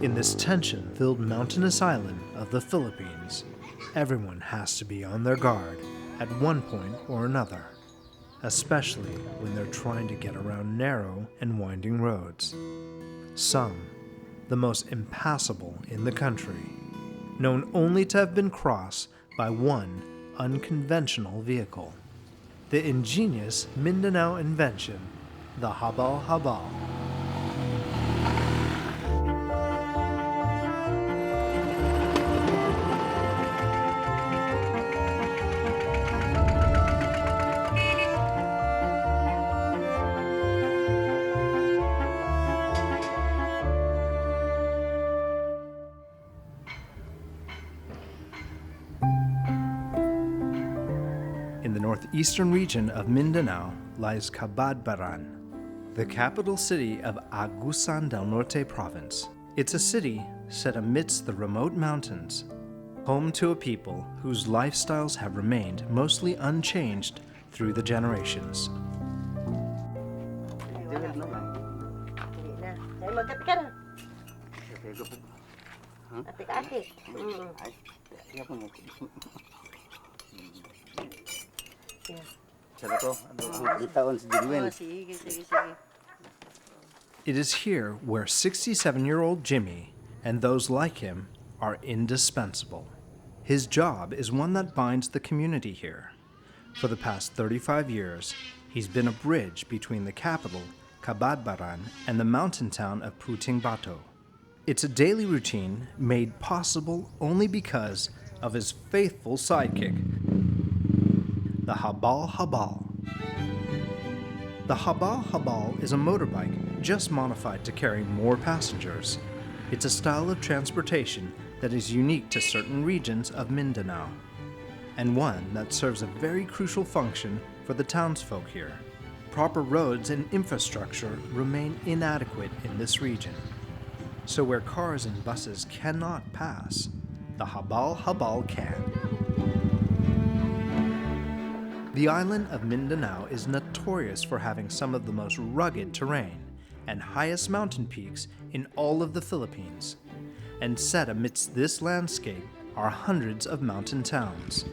In this tension-filled mountainous island of the Philippines, everyone has to be on their guard at one point or another, especially when they're trying to get around narrow and winding roads. Some, the most impassable in the country, known only to have been crossed by one unconventional vehicle. The ingenious Mindanao invention, the Habal-Habal. In the northeastern region of Mindanao lies Cabadbaran, the capital city of Agusan del Norte province. It's a city set amidst the remote mountains, home to a people whose lifestyles have remained mostly unchanged through the generations. It is here where 67-year-old Jimmy and those like him are indispensable. His job is one that binds the community here. For the past 35 years, he's been a bridge between the capital, Kabadbaran, and the mountain town of Puting Bato. It's a daily routine made possible only because of his faithful sidekick, the Habal-Habal. The Habal-Habal is a motorbike just modified to carry more passengers. It's a style of transportation that is unique to certain regions of Mindanao, and one that serves a very crucial function for the townsfolk here. Proper roads and infrastructure remain inadequate in this region, so where cars and buses cannot pass, the Habal-Habal can. The island of Mindanao is notorious for having some of the most rugged terrain and highest mountain peaks in all of the Philippines. And set amidst this landscape are hundreds of mountain towns.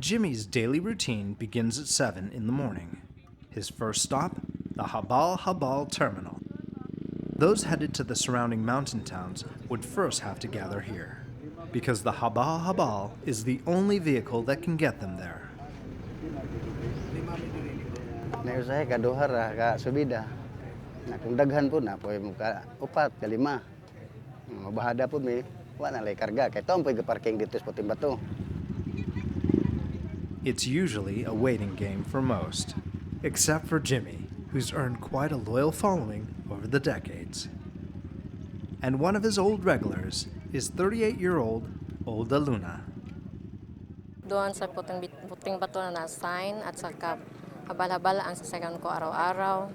Jimmy's daily routine begins at 7 in the morning. His first stop, the Habal-Habal terminal. Those headed to the surrounding mountain towns would first have to gather here, because the Habal-Habal is the only vehicle that can get them there. Nausahay ka duha ra ka subida. Na kung daghan po na poy muka upat ka lima. Mabahada po mi wa na lay karga kay tom poy parking dito sa Puting Bato. It's usually a waiting game for most, except for Jimmy, who's earned quite a loyal following over the decades. And one of his old regulars is 38-year-old Olda Luna. Doon sa Puting Bato na na-assign at saka Habal-Habal ang sasakyan ko araw-araw.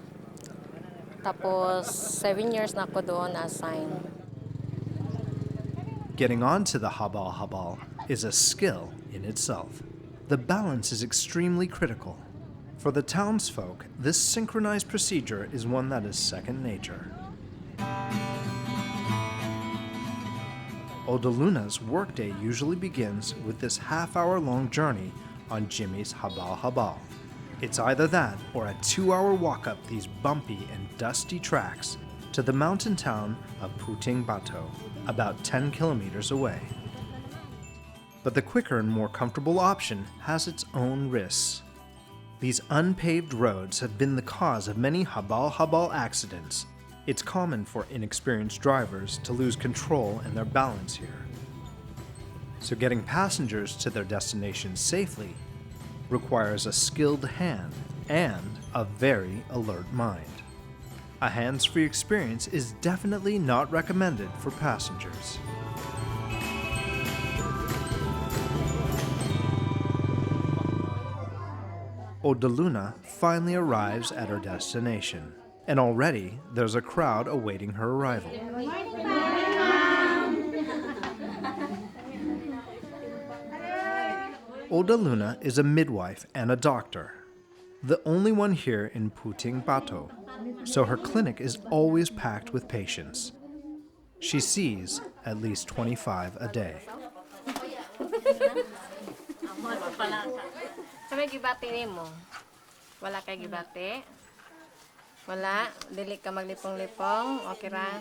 Tapos 7 years na ako doon na-assign. Getting onto the Habal-Habal is a skill in itself. The balance is extremely critical. For the townsfolk, this synchronized procedure is one that is second nature. Odaluna's workday usually begins with this half-hour-long journey on Jimmy's Habal-Habal. It's either that or a 2-hour walk up these bumpy and dusty tracks to the mountain town of Puting Bato, about 10 kilometers away. But the quicker and more comfortable option has its own risks. These unpaved roads have been the cause of many Habal-Habal accidents. It's common for inexperienced drivers to lose control and their balance here. So getting passengers to their destinations safely requires a skilled hand and a very alert mind. A hands-free experience is definitely not recommended for passengers. Odaluna finally arrives at her destination, and already there's a crowd awaiting her arrival. Odaluna is a midwife and a doctor. the only one here in Puting Bato, so her clinic is always packed with patients. She sees at least 25 a day. Sa may gibati nimo? Wala kay gibati? Wala? Dili ka maglipong-lipong? Okay ra?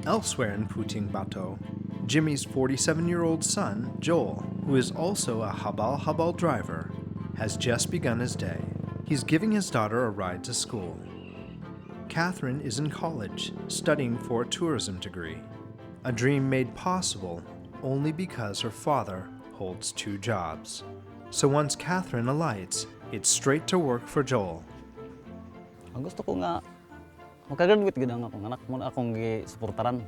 Elsewhere in Puting Bato, Jimmy's 47-year-old son, Joel, who is also a Habal-Habal driver, has just begun his day. He's giving his daughter a ride to school. Catherine is in college, studying for a tourism degree, a dream made possible only because her father holds 2 jobs. So once Catherine alights, it's straight to work for Joel. Ang gusto ko nga, makagraduate gid ang akong anak mo akong gisuportaran.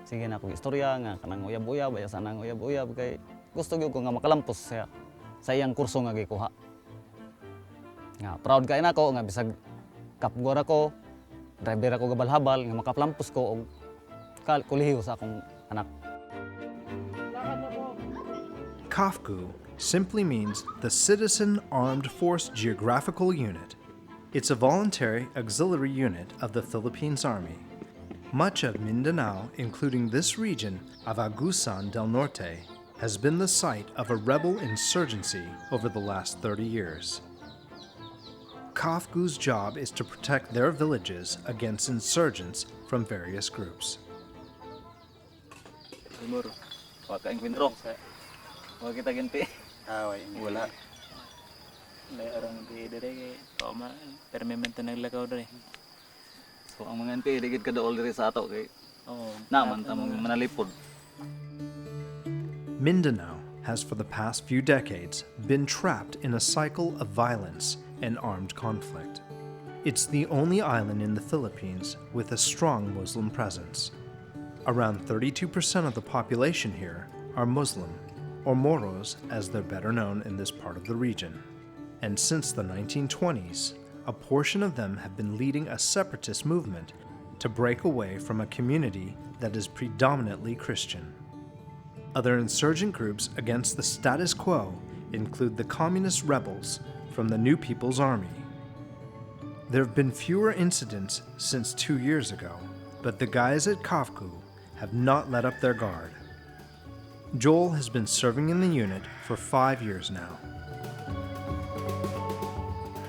Sige na akong istorya nga kanang uyab-uyab, baya sana ang uyab-uyab kay gusto gyud ko nga makalampos sa iyang kurso nga gikuha. Nga proud kay nako nga bisag kapgor ako, driver ako gabal-habal nga makapalampos ko og kolehiyo sa akong anak. KAFGU simply means the Citizen Armed Force Geographical Unit. It's a voluntary auxiliary unit of the Philippines Army. Much of Mindanao, including this region of Agusan del Norte, has been the site of a rebel insurgency over the last 30 years. KAFGU's job is to protect their villages against insurgents from various groups. Timur, pakain kwentro. Wag kita ganti. Wala. May orang di dere kay ma permanente naglakaw dere. So ang mga NPA digid kadaol diri sa ato kay Oh, naman tamang manalipod. Mindanao has for the past few decades been trapped in a cycle of violence and armed conflict. It's the only island in the Philippines with a strong Muslim presence. Around 32% of the population here are Muslim, or Moros as they're better known in this part of the region. And since the 1920s, a portion of them have been leading a separatist movement to break away from a community that is predominantly Christian. Other insurgent groups against the status quo include the communist rebels from the New People's Army. There have been fewer incidents since 2 years ago, but the guys at KAFGU have not let up their guard. Joel has been serving in the unit for 5 years now.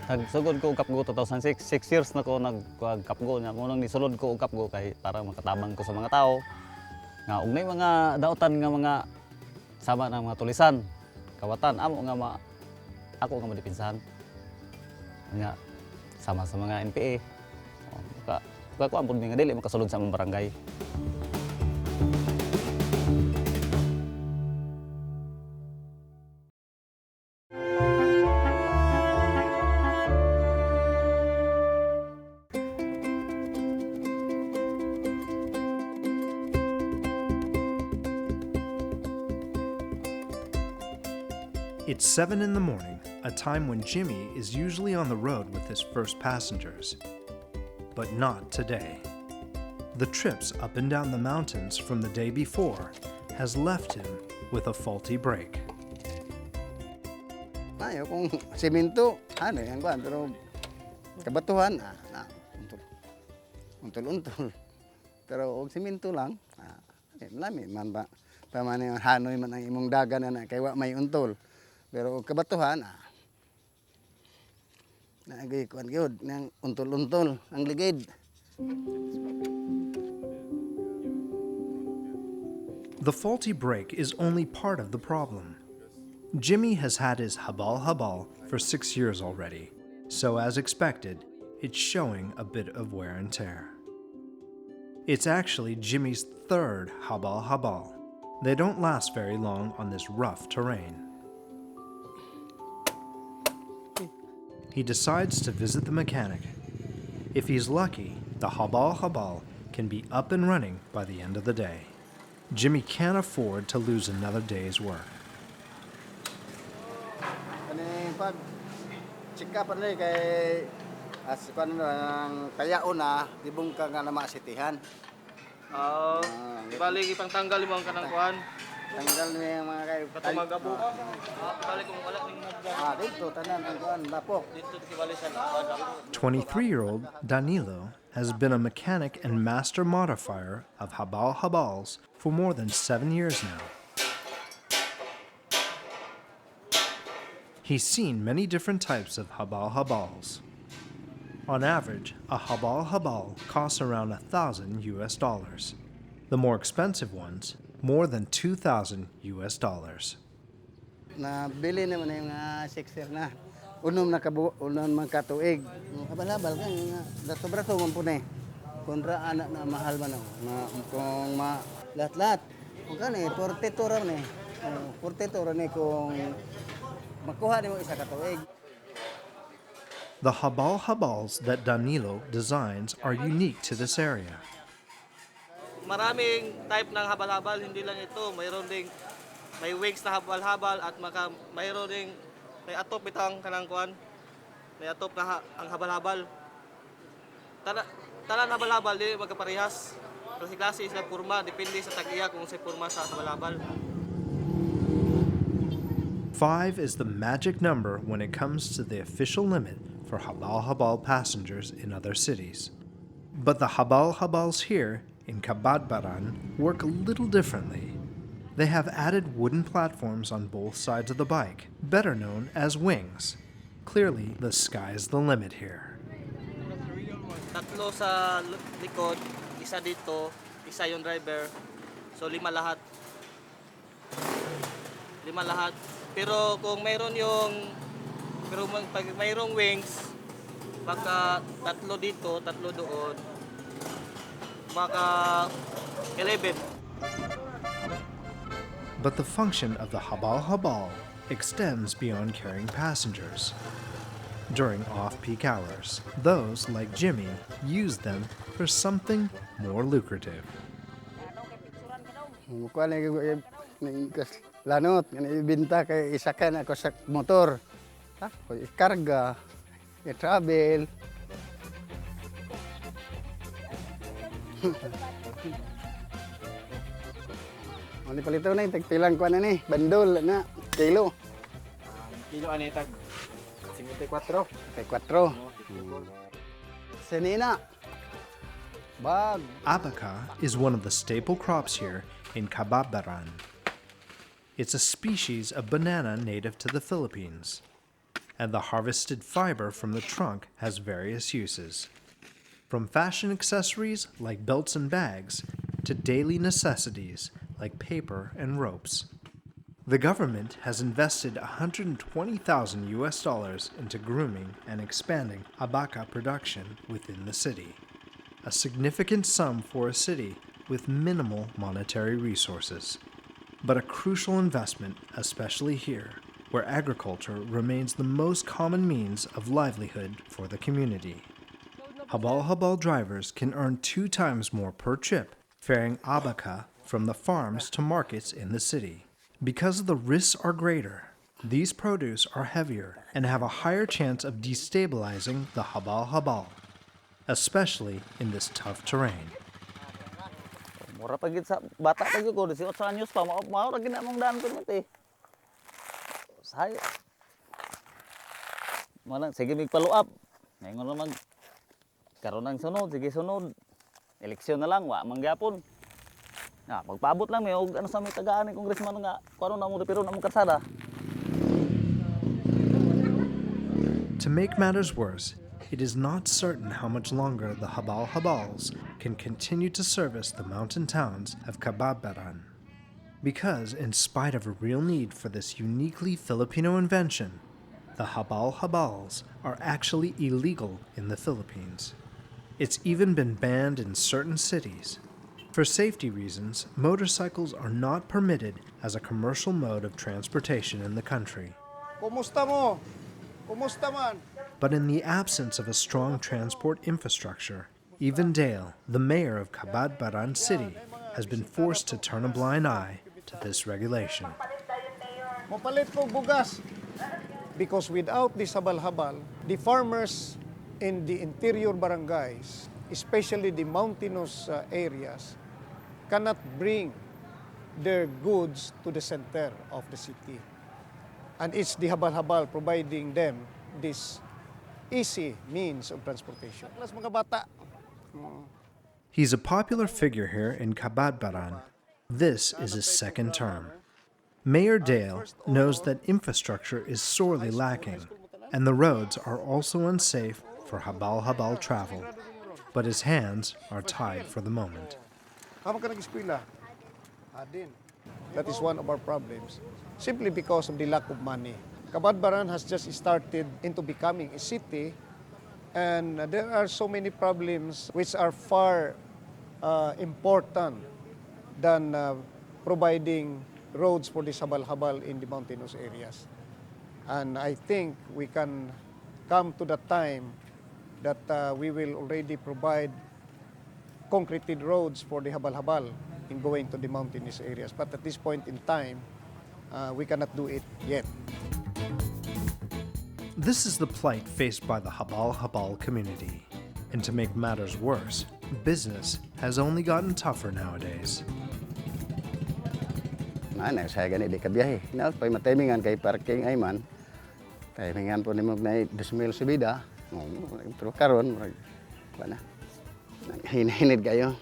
Nagsugod ko og Kapgo 2006, 6 years na ko nagkapgo na mo nang nisulod ko og Kapgo kay para makatabang ko sa mga tao. Nga og nay mga dautan nga mga sama ng mga tulisan, kawatan amo nga ako nga madipinsahan. Nga sama sa mga NPA. Ka ko ampun mi nga dili makasulod sa among barangay. It's 7 in the morning, a time when Jimmy is usually on the road with his first passengers. But not today. The trips up and down the mountains from the day before has left him with a faulty brake. Ayo kung semento, yan kuan pero kabatuhan untol. Pero og semento lang, lami man ba pamane hanoy man ang imong dagan na kay wa may untol. Pero og kabatuhan naagay kuan gyud nang untol-untol ang ligid. The faulty brake is only part of the problem. Jimmy has had his Habal-Habal for 6 years already, so as expected, it's showing a bit of wear and tear. It's actually Jimmy's 3rd Habal-Habal. They don't last very long on this rough terrain. He decides to visit the mechanic. If he's lucky, the Habal-Habal can be up and running by the end of the day. Jimmy can't afford to lose another day's work. Pag check up ni kay pan nang kayaon na tibong ka nga na maasitihan. bali ipang tanggal mo ang kanang kuan. Tanggal niya yung mga kayo. Magabo ka. Balik kung wala ning Dito, tanan, ang kuan, lapok. dito kibali sa 23-year-old Danilo has been a mechanic and master modifier of Habal-Habals for more than 7 years now. He's seen many different types of Habal-Habals. On average, a Habal-Habal costs around $1,000. The more expensive ones, more than $2,000. Nabili naman yung fixture na. Unom man katuig. Habal-habal ka, dato-brato man po na eh. Kontra anak na mahal man ako. Kung lahat-lahat. Kung ka na eh, 42 ram na eh. 42 ram na kung makuha ni mo isa katuig. The Habal-Habals that Danilo designs are unique to this area. Maraming type ng habal-habal, hindi lang ito. Mayroon ding may wings na habal-habal at mayroon ding may atop itang kanang kuan. May atop na ang habal-habal. Tanan habal-habal di magkaparehas. Klase-klase sa porma depende sa tag-iya kung sa porma sa habal-habal. 5 is the magic number when it comes to the official limit for Habal-Habal passengers in other cities. But the Habal-Habals here in Cabadbaran work a little differently. They have added wooden platforms on both sides of the bike, better known as wings. Clearly, the sky's the limit here. Tatlo sa likod, isa dito, isa yung driver. So 5 lahat. 5 lahat. Pero kung mayroon pag mayroong wings, baka 3 dito, 3 doon. Baka 11. But the function of the Habal-Habal extends beyond carrying passengers. During off-peak hours, those like Jimmy use them for something more lucrative. Kuan na lanot, ibinta kay isakan ako sa motor. Ikarga, i-travel. Mali palito na yung tagpilang kuan na ni, bandol na, kilo. Kilo ani tag 54. Kay 4. Senina. Bag. Abaca is one of the staple crops here in Cabadbaran. It's a species of banana native to the Philippines, and the harvested fiber from the trunk has various uses, from fashion accessories like belts and bags to daily necessities like paper and ropes. The government has invested $120,000 into grooming and expanding abaca production within the city, a significant sum for a city with minimal monetary resources, but a crucial investment, especially here, where agriculture remains the most common means of livelihood for the community. Habal-Habal drivers can earn 2 times more per trip ferrying abaca from the farms to markets in the city. Because the risks are greater, these produce are heavier and have a higher chance of destabilizing the Habal-Habal, especially in this tough terrain. Mura pa gid sa bata pa gyud ko 18 anyos pa mao ra gid among daan permit eh. Say. Malang sige mig follow up. Ngayon naman karon ang sunod, sige sunod. Eleksyon na lang wa mangyapon. Magpaabot lang may og ano sa may tagaan ni congressman nga kuno na mo repiro na mo karsada. To make matters worse, it is not certain how much longer the Habal-Habals can continue to service the mountain towns of Cabadbaran. Because, in spite of a real need for this uniquely Filipino invention, the Habal-Habals are actually illegal in the Philippines. It's even been banned in certain cities. For safety reasons, motorcycles are not permitted as a commercial mode of transportation in the country. Kumusta mo? Kumusta man? But in the absence of a strong transport infrastructure, even Dale, the mayor of Kabadbaran City, has been forced to turn a blind eye to this regulation. Mopalit ko bugas. Because without this habal-habal, the farmers in the interior barangays, especially the mountainous areas, cannot bring their goods to the center of the city. And it's the Habal-Habal providing them this easy means of transportation. Plus mga bata. He's a popular figure here in Cabadbaran. This is his second term. Mayor Dale knows that infrastructure is sorely lacking, and the roads are also unsafe for Habal-Habal travel. But his hands are tied for the moment. Hama ka nag-eskwela? Din. That is one of our problems, simply because of the lack of money. Kabadbaran has just started into becoming a city, and there are so many problems which are far important than providing roads for this Habal-Habal in the mountainous areas. And I think we can come to the time that we will already provide concreted roads for the Habal-Habal in going to the mountainous areas. But at this point in time, we cannot do it yet. This is the plight faced by the Habal-Habal community. And to make matters worse, business has only gotten tougher nowadays. Mana saya gani di kabiyahe. Na pay matimingan kay parking ay man. Timingan po nimo na 2,000 subida. Pero karon wala. Hinid kayo.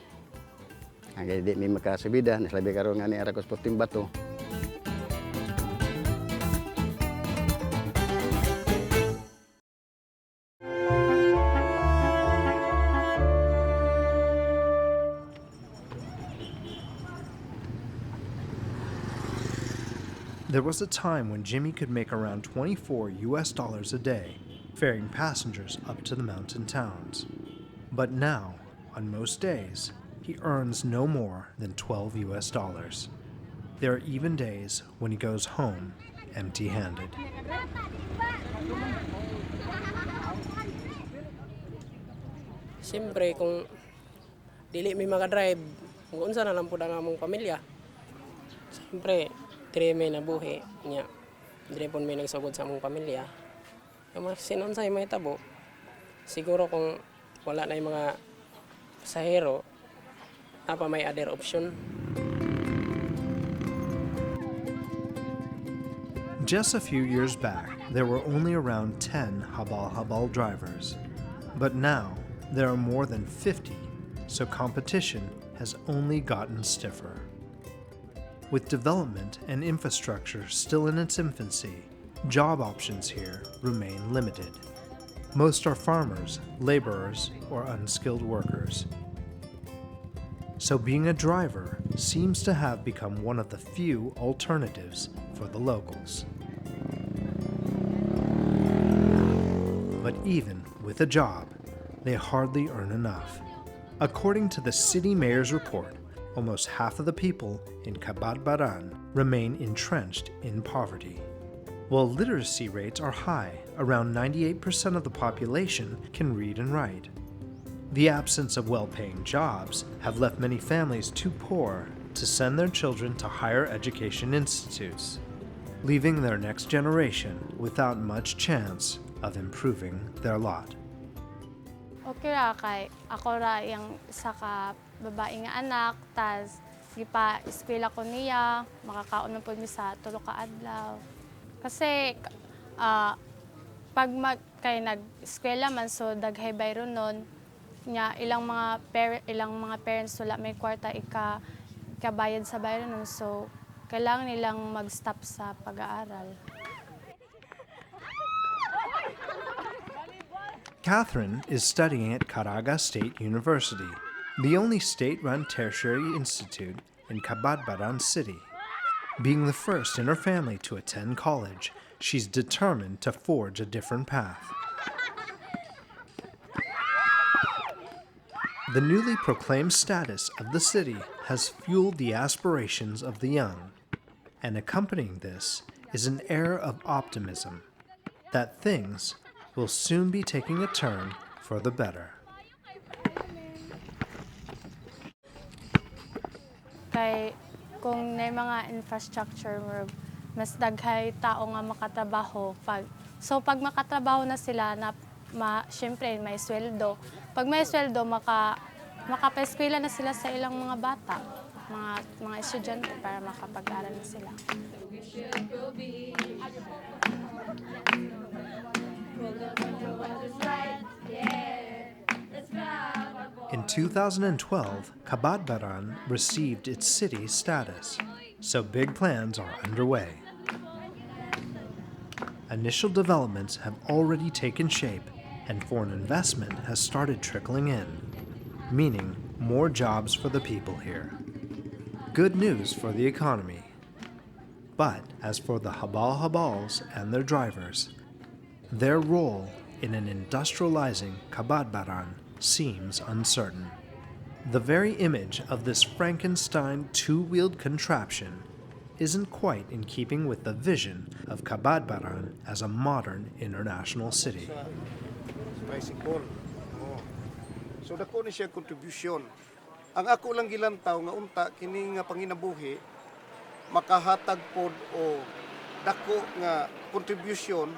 Agay di mi makasubida, naslabi karon nga ni ara ko sporting bato. There was a time when Jimmy could make around $24 a day, ferrying passengers up to the mountain towns. But now, on most days, he earns no more than $12. There are even days when he goes home empty-handed. Siyempre, kung dili may makadrive, kung unsa na lang po ang among pamilya, siyempre, dire may nabuhi niya. Dire po may nagsugod sa among pamilya. Yung mga sinunsay may tabo, siguro kung wala na yung mga pasahero, pa may other option. Just a few years back, there were only around 10 Habal-Habal drivers. But now, there are more than 50, so competition has only gotten stiffer. With development and infrastructure still in its infancy, job options here remain limited. Most are farmers, laborers, or unskilled workers. So being a driver seems to have become one of the few alternatives for the locals. But even with a job, they hardly earn enough. According to the city mayor's report, almost half of the people in Cabadbaran remain entrenched in poverty. While literacy rates are high, around 98% of the population can read and write. The absence of well-paying jobs have left many families too poor to send their children to higher education institutes, leaving their next generation without much chance of improving their lot. Okay ra kay ako ra yung isa ka babae nga anak, tas gipa eskwela ko niya, makakaon man pud mi sa tulo ka adlaw. Kasi pag kay nag-eskwela man so daghay bayro nun nya ilang mga parents wala may kwarta kabayad sa bayro nun, so kailangan nilang mag-stop sa pag-aaral. Catherine is studying at Caraga State University, the only state-run tertiary institute in Cabadbaran City. Being the first in her family to attend college, she's determined to forge a different path. The newly proclaimed status of the city has fueled the aspirations of the young, and accompanying this is an air of optimism that things will soon be taking a turn for the better. Kay kung may mga infrastructure mas daghay tao nga makatrabaho pag makatrabaho na sila na syempre may sweldo. Pag may sweldo makapaeskwela na sila sa ilang mga bata. mga estudyante para makapag-aral na sila. In 2012, Cabadbaran received its city status, so big plans are underway. Initial developments have already taken shape, and foreign investment has started trickling in, meaning more jobs for the people here. Good news for the economy. But as for the Habal-Habals and their drivers, their role in an industrializing Kabadbaran seems uncertain. The very image of this Frankenstein two-wheeled contraption isn't quite in keeping with the vision of Cabadbaran as a modern international city. Bicycle. Oh. So dako ni siya contribution. Ang ako lang gilantaw nga unta kini nga panginabuhi makahatag pod o dako nga contribution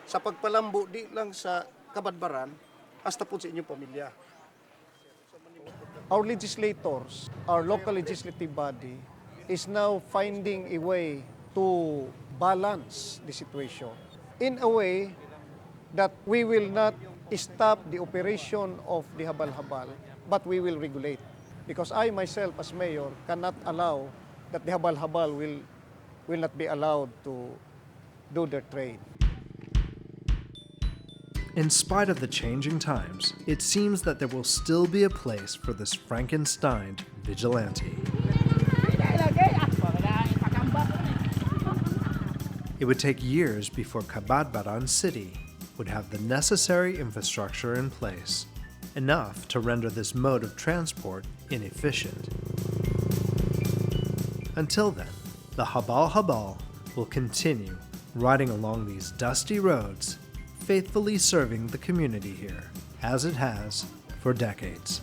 sa pagpalambo di lang sa Kabadbaran hasta pod sa inyong pamilya. Our legislators, our local legislative body is now finding a way to balance the situation in a way that we will not stop the operation of the Habal-Habal, but we will regulate. Because I myself as mayor cannot allow that the Habal-Habal will not be allowed to do their trade. In spite of the changing times, it seems that there will still be a place for this Frankenstein vigilante. It would take years before Kabadbaran city would have the necessary infrastructure in place, enough to render this mode of transport inefficient. Until then, the Habal-Habal will continue riding along these dusty roads, faithfully serving the community here, as it has for decades.